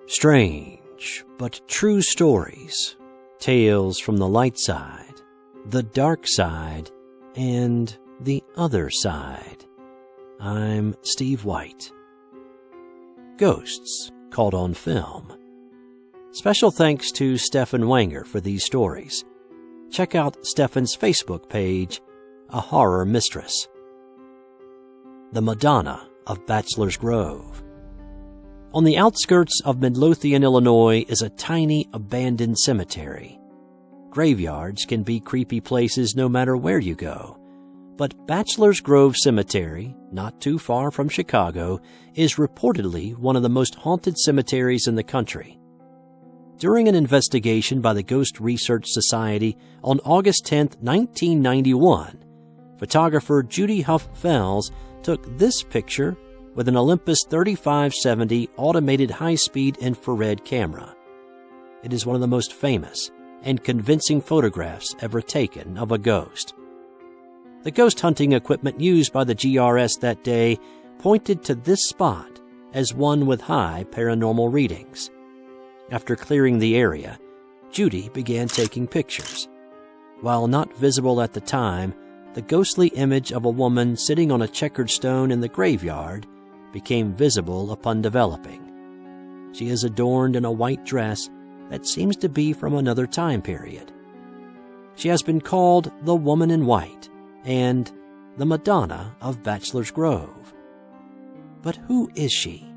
Strange but true stories, tales from the light side, the dark side, and the other side. I'm Steve White. Ghosts caught on film. Special thanks to Stefan Wanger for these stories. Check out Stefan's Facebook page, A Horror Mistress. The Madonna of Bachelor's Grove. On the outskirts of Midlothian, Illinois, is a tiny abandoned cemetery. Graveyards can be creepy places no matter where you go, but Bachelor's Grove Cemetery, not too far from Chicago, is reportedly one of the most haunted cemeteries in the country. During an investigation by the Ghost Research Society on August 10, 1991, photographer Judy Huff Fells took this picture with an Olympus 3570 automated high-speed infrared camera. It is one of the most famous and convincing photographs ever taken of a ghost. The ghost hunting equipment used by the GRS that day pointed to this spot as one with high paranormal readings. After clearing the area, Judy began taking pictures. While not visible at the time, the ghostly image of a woman sitting on a checkered stone in the graveyard became visible upon developing. She is adorned in a white dress that seems to be from another time period. She has been called the Woman in White and the Madonna of Bachelor's Grove. But who is she?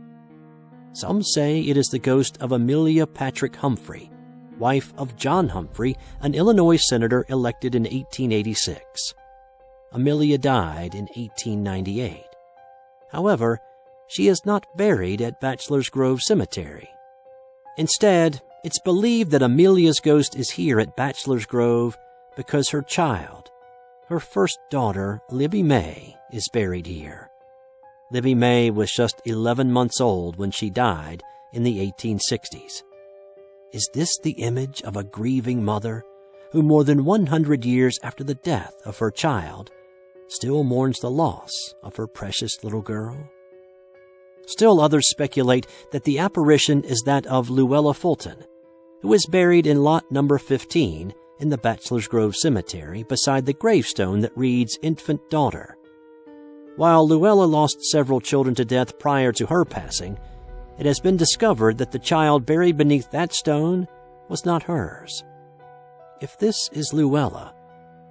Some say it is the ghost of Amelia Patrick Humphrey, wife of John Humphrey, an Illinois senator elected in 1886. Amelia died in 1898. However, she is not buried at Bachelor's Grove Cemetery. Instead, it's believed that Amelia's ghost is here at Bachelor's Grove because her child, her first daughter, Libby May, is buried here. Libby May was just 11 months old when she died in the 1860s. Is this the image of a grieving mother who, more than 100 years after the death of her child, still mourns the loss of her precious little girl? Still others speculate that the apparition is that of Luella Fulton, who is buried in lot number 15 in the Bachelor's Grove Cemetery beside the gravestone that reads Infant Daughter. While Luella lost several children to death prior to her passing, it has been discovered that the child buried beneath that stone was not hers. If this is Luella,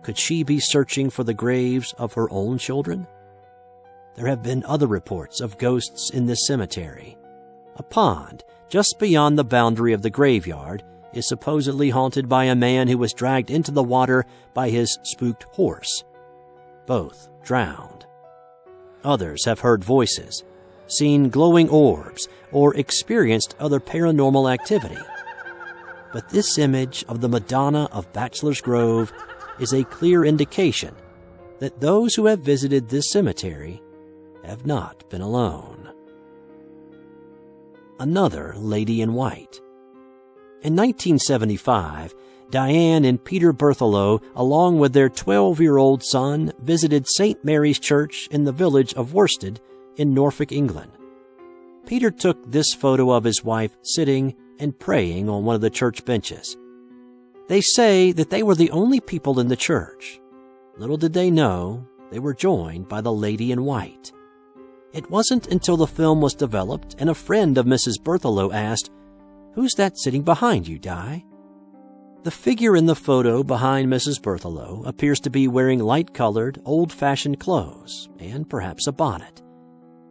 could she be searching for the graves of her own children? There have been other reports of ghosts in this cemetery. A pond just beyond the boundary of the graveyard is supposedly haunted by a man who was dragged into the water by his spooked horse. Both drowned. Others have heard voices, seen glowing orbs, or experienced other paranormal activity. But this image of the Madonna of Bachelor's Grove is a clear indication that those who have visited this cemetery have not been alone. Another Lady in White. In 1975, Diane and Peter Berthelot, along with their 12-year-old son, visited St. Mary's Church in the village of Worsted in Norfolk, England. Peter took this photo of his wife sitting and praying on one of the church benches. They say that they were the only people in the church. Little did they know, they were joined by the Lady in White. It wasn't until the film was developed and a friend of Mrs. Berthelot asked, "Who's that sitting behind you, Di?" The figure in the photo behind Mrs. Berthelot appears to be wearing light-colored, old-fashioned clothes and perhaps a bonnet.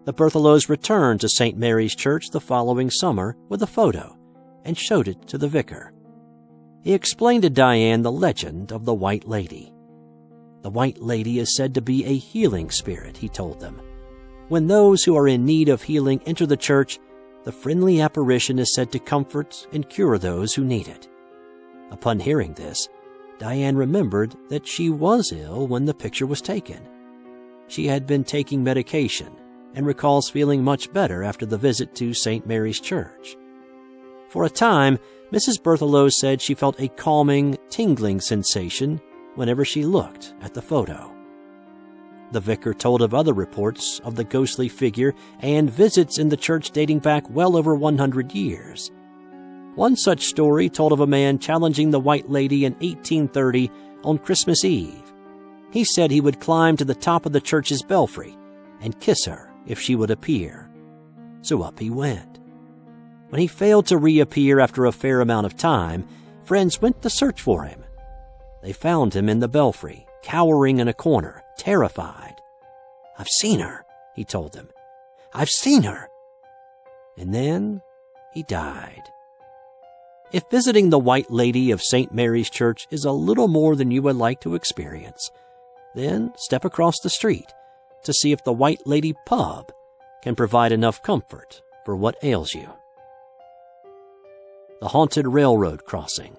The Berthelots returned to St. Mary's Church the following summer with a photo and showed it to the vicar. He explained to Diane the legend of the White Lady. The White Lady is said to be a healing spirit, he told them. When those who are in need of healing enter the church, the friendly apparition is said to comfort and cure those who need it. Upon hearing this, Diane remembered that she was ill when the picture was taken. She had been taking medication and recalls feeling much better after the visit to St. Mary's Church. For a time, Mrs. Berthelot said she felt a calming, tingling sensation whenever she looked at the photo. The vicar told of other reports of the ghostly figure and visits in the church dating back well over 100 years. One such story told of a man challenging the White Lady in 1830 on Christmas Eve. He said he would climb to the top of the church's belfry and kiss her if she would appear. So up he went. When he failed to reappear after a fair amount of time, friends went to search for him. They found him in the belfry, cowering in a corner, terrified. "I've seen her," he told them. "I've seen her." And then he died. If visiting the White Lady of St. Mary's Church is a little more than you would like to experience, then step across the street to see if the White Lady Pub can provide enough comfort for what ails you. The Haunted Railroad Crossing.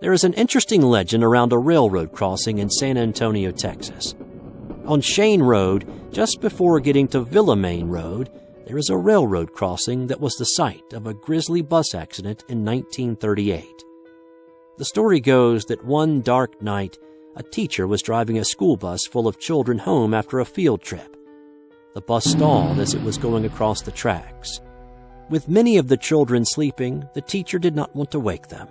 There is an interesting legend around a railroad crossing in San Antonio, Texas. On Shane Road, just before getting to Villamain Road, there is a railroad crossing that was the site of a grisly bus accident in 1938. The story goes that one dark night, a teacher was driving a school bus full of children home after a field trip. The bus stalled as it was going across the tracks. With many of the children sleeping, the teacher did not want to wake them.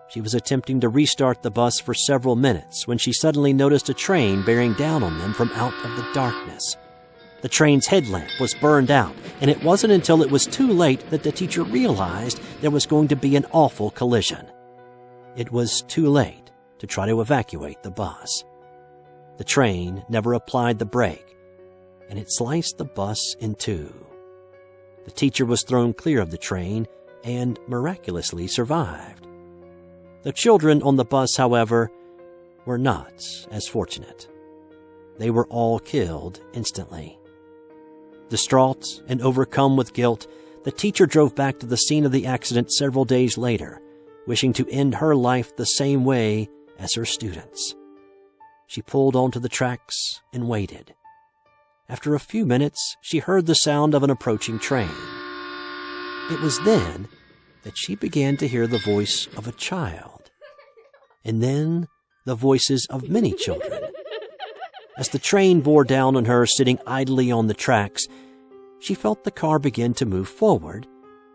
She was attempting to restart the bus for several minutes when she suddenly noticed a train bearing down on them from out of the darkness. The train's headlamp was burned out, and it wasn't until it was too late that the teacher realized there was going to be an awful collision. It was too late to try to evacuate the bus. The train never applied the brake, and it sliced the bus in two. The teacher was thrown clear of the train and miraculously survived. The children on the bus, however, were not as fortunate. They were all killed instantly. Distraught and overcome with guilt, the teacher drove back to the scene of the accident several days later, wishing to end her life the same way as her students. She pulled onto the tracks and waited. After a few minutes, she heard the sound of an approaching train. It was then that she began to hear the voice of a child, and then the voices of many children. As the train bore down on her sitting idly on the tracks, she felt the car begin to move forward,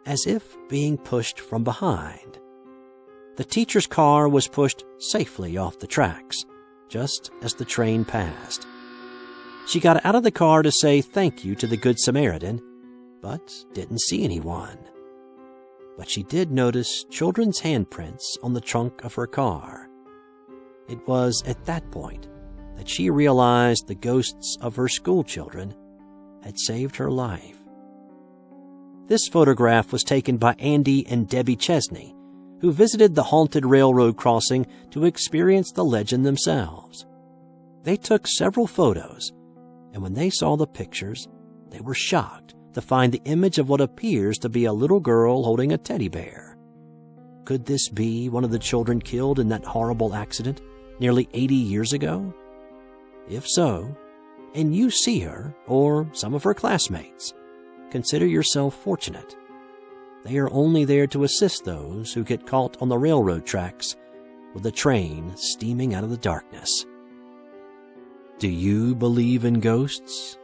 as if being pushed from behind. The teacher's car was pushed safely off the tracks, just as the train passed. She got out of the car to say thank you to the Good Samaritan, but didn't see anyone. But she did notice children's handprints on the trunk of her car. It was at that point that she realized the ghosts of her school children had saved her life. This photograph was taken by Andy and Debbie Chesney, who visited the haunted railroad crossing to experience the legend themselves. They took several photos, and when they saw the pictures, they were shocked to find the image of what appears to be a little girl holding a teddy bear. Could this be one of the children killed in that horrible accident nearly 80 years ago? If so, and you see her or some of her classmates, consider yourself fortunate. They are only there to assist those who get caught on the railroad tracks with the train steaming out of the darkness. Do you believe in ghosts?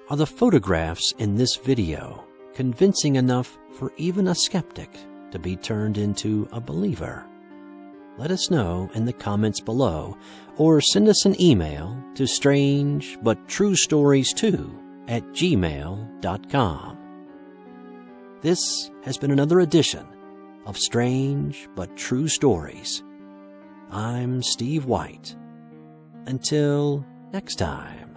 Are the photographs in this video convincing enough for even a skeptic to be turned into a believer? Let us know in the comments below, or send us an email to strangebutTrueStories2@gmail.com. This has been another edition of Strange But True Stories. I'm Steve White. Until next time.